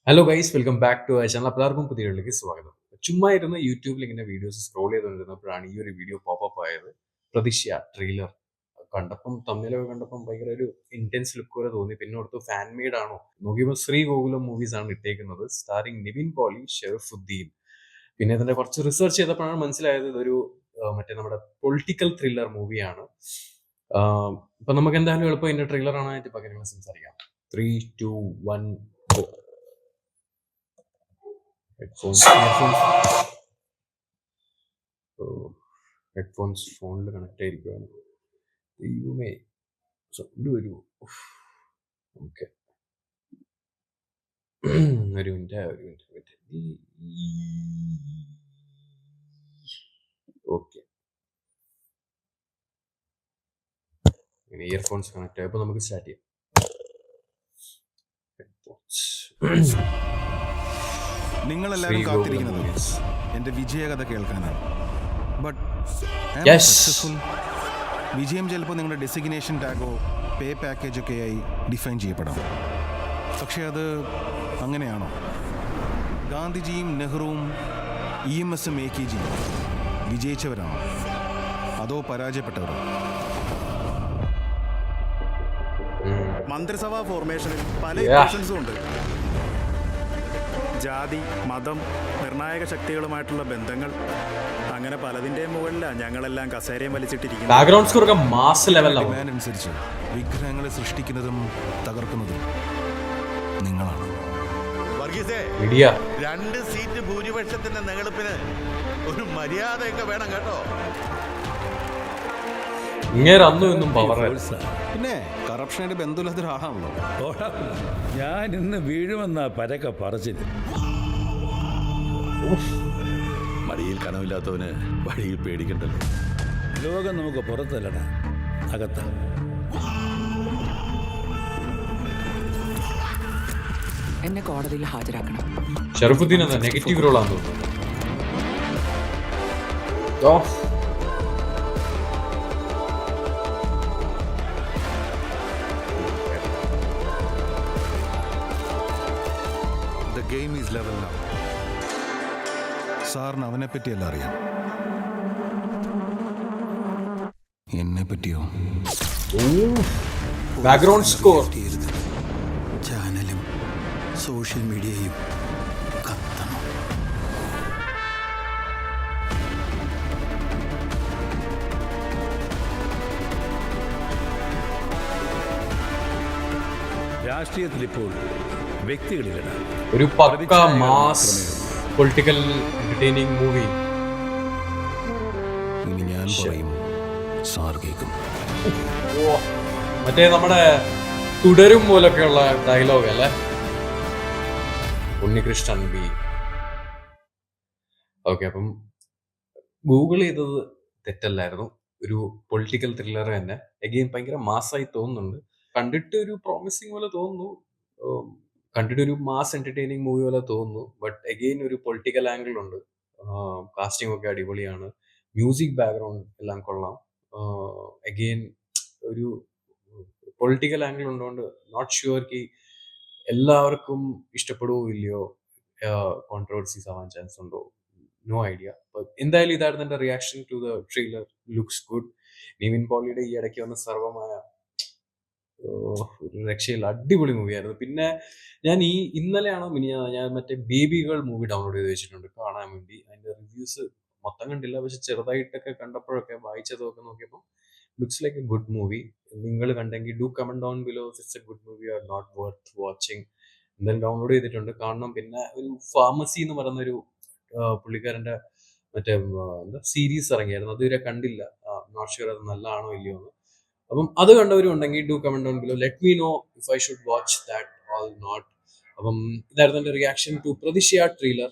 Hello guys, welcome back to channel. എല്ലാവർക്കും പുതിയ വീഡിയോയിലേക്ക് സ്വാഗതം. ചുമ്മാ ഇരുന്ന് യൂട്യൂബിൽ ഇങ്ങനെ വീഡിയോസ് സ്ക്രോൾ ചെയ്തുകൊണ്ടിരുന്നപ്പോഴാണ് ഈ ഒരു വീഡിയോ പോപ്പപ്പ് ആയത്. പ്രതീക്ഷ ട്രെയിലർ കണ്ടപ്പം, തമ്മിലൊക്കെ കണ്ടപ്പം ഭയങ്കര ഒരു ഇന്റൻസ് ലുക്ക് പോലെ തോന്നി. പിന്നെ ഓർത്തു ഫാൻ മെയ്ഡ് ആണോ നോക്കിയപ്പോൾ ശ്രീ ഗോകുലം മൂവീസ് ആണ് ഇട്ടേക്കുന്നത്, സ്റ്റാറിംഗ് നിവിൻ പോളി, ഷെറഫുദ്ദീൻ. പിന്നെ ഇതിന്റെ കുറച്ച് റിസർച്ച് ചെയ്തപ്പോഴാണ് മനസ്സിലായത് ഇതൊരു മറ്റേ നമ്മുടെ പൊളിറ്റിക്കൽ ത്രില്ലർ മൂവിയാണ്. ഇപ്പൊ നമുക്ക് എന്തായാലും എളുപ്പം ഇതിന്റെ ട്രെയിലർ ആണായിട്ട് പകരം സംസാരിക്കാം. 3, 2, 1 go. ഹെഡ്ഫോൺസ് ഫോണിൽ കണക്ട് ആയിരിക്കുകയാണ്. ദൈവമേ, സൗണ്ട് വരുമോ? ഓക്കെ, ഒരു മിനിറ്റ്. ഓക്കെ, ഇയർഫോൺസ് കണക്ട് ആയപ്പോൾ നമുക്ക് സ്റ്റാർട്ട് ചെയ്യാം. നിങ്ങളെല്ലാവരും കാത്തിരിക്കുന്നത് എൻ്റെ വിജയകഥ കേൾക്കാനാണ്. ബട്ട് സക്സസ്ഫുൾ വിജയം ചിലപ്പോൾ നിങ്ങളുടെ ഡെസിഗ്നേഷൻ ടാഗോ പേ പാക്കേജൊക്കെ ആയി ഡിഫൈൻ ചെയ്യപ്പെടാം. പക്ഷേ അത് അങ്ങനെയാണോ? ഗാന്ധിജിയും നെഹ്റുവും EMS മേക്കിജിയും വിജയിച്ചവരാണോ അതോ പരാജയപ്പെട്ടവരോ? മന്ത്രിസഭാ ഫോർമേഷനിൽ പല ഇക്വേഷൻസും ഉണ്ട്. ജാതി, മതം, നിർണായക ശക്തികളുമായിട്ടുള്ള ബന്ധങ്ങൾ, അങ്ങനെ പലതിൻ്റെയും മുകളിലാണ് ഞങ്ങളെല്ലാം കസേരയും വലിച്ചിട്ടിരിക്കുന്നത്. അനുസരിച്ച് വിഗ്രഹങ്ങളെ സൃഷ്ടിക്കുന്നതും തകർക്കുന്നതും നിങ്ങളാണ്. 2 സീറ്റ് ഭൂരിപക്ഷത്തിന്റെ നെഗളിപ്പിന് ഒരു മര്യാദയൊക്കെ വേണം കേട്ടോ. പിന്നെ കറപ്ഷനായിട്ട് ബന്ധമില്ലാത്ത ഒരാളാണല്ലോ. ഞാൻ ഇന്ന് വീഴുമെന്നാ പരക്കെ പറച്ചില്. മടിയിൽ കനമില്ലാത്തവന് വഴിയിൽ പേടിക്കണ്ടല്ലോ. ലോകം നമുക്ക് പുറത്തല്ലടാ, അകത്താ. എന്നെ കോടതിയിൽ ഹാജരാക്കണം. ഷറഫുദ്ദീൻ എന്ന നെഗറ്റീവ് റോളാന്ന് തോന്നുന്നു. The game is level now. സാറിന് അവനെ പറ്റിയല്ല അറിയാം, എന്നെ പറ്റിയോ? Background score. ചാനലും സോഷ്യൽ മീഡിയയും കത്തണം. രാഷ്ട്രീയത്തിൽ ഇപ്പോൾ വ്യക്തികളിലല്ല, ഒരു പക്ക മാസ് പൊളിറ്റിക്കൽ എന്റർടൈനിങ് മൂവി. ഇനി ഞാൻ പറയും, സാർ കേൾക്കും. മറ്റേ നമ്മുടെ തുടരും പോലൊക്കെയുള്ള ഡയലോഗ് അല്ലേ? ഉണ്ണികൃഷ്ണൻ ബി. ഓക്കെ, അപ്പം ഗൂഗിൾ ചെയ്തത് തെറ്റല്ലായിരുന്നു. ഒരു പൊളിറ്റിക്കൽ ത്രില്ലർ തന്നെ. എഗെയിൻ ഭയങ്കര മാസായി തോന്നുന്നുണ്ട്. കണ്ടിട്ട് ഒരു പ്രോമിസിങ് പോലെ തോന്നുന്നു, കണ്ടിട്ട് ഒരു മാസ് എന്റർടൈനിങ് മൂവി പോലെ തോന്നുന്നു. ബട്ട് എഗെയിൻ ഒരു പൊളിറ്റിക്കൽ ആംഗിൾ ഉണ്ട്. കാസ്റ്റിംഗ് ഒക്കെ അടിപൊളിയാണ്, മ്യൂസിക് ബാക്ക്ഗ്രൗണ്ട് എല്ലാം കൊള്ളാം. എഗെയിൻ ഒരു പൊളിറ്റിക്കൽ ആംഗിൾ ഉണ്ടോണ്ട് നോട്ട് ഷുവർ കി എല്ലാവർക്കും ഇഷ്ടപ്പെടുവോ ഇല്ലയോ, കോൺട്രവേഴ്സീസ് ആവാൻ ചാൻസ് ഉണ്ടോ, നോ ഐഡിയ. എന്തായാലും ഇതായിരുന്നു എന്റെ reaction to the trailer. Looks good. Nivin പോളിയുടെ ഈ ഇടയ്ക്ക് വന്ന സർവമായ ഒരു രക്ഷയില്ല, അടിപൊളി മൂവിയായിരുന്നു. പിന്നെ ഞാൻ ഇന്നലെയാണോ ഞാൻ മറ്റേ ബേബി ഗേൾ മൂവി ഡൗൺലോഡ് ചെയ്ത് വെച്ചിട്ടുണ്ട് കാണാൻ വേണ്ടി. അതിന്റെ റിവ്യൂസ് മൊത്തം കണ്ടില്ല, പക്ഷെ ചെറുതായിട്ടൊക്കെ കണ്ടപ്പോഴൊക്കെ വായിച്ചതൊക്കെ നോക്കിയപ്പോൾ looks like a good movie. നിങ്ങൾ കണ്ടെങ്കിൽ do comment down below it's a good movie or not worth watching. എന്തായാലും ഡൗൺലോഡ് ചെയ്തിട്ടുണ്ട്, കാണണം. പിന്നെ ഒരു ഫാർമസി എന്ന് പറയുന്നൊരു പുള്ളിക്കാരന്റെ മറ്റേ എന്താ സീരീസ് ഇറങ്ങിയായിരുന്നു, അതുവരെ കണ്ടില്ല. നോട്ട് ഷുവർ അത് നല്ലതാണോ ഇല്ലയോ എന്ന്. അപ്പം അത് കണ്ടവരും ഉണ്ടെങ്കിൽ do comment down below, let me know if I should watch that or not. അപ്പം ഇതായിരുന്നു എന്റെ റിയാക്ഷൻ ടു പ്രതിഷ്യ ട്രെയിലർ.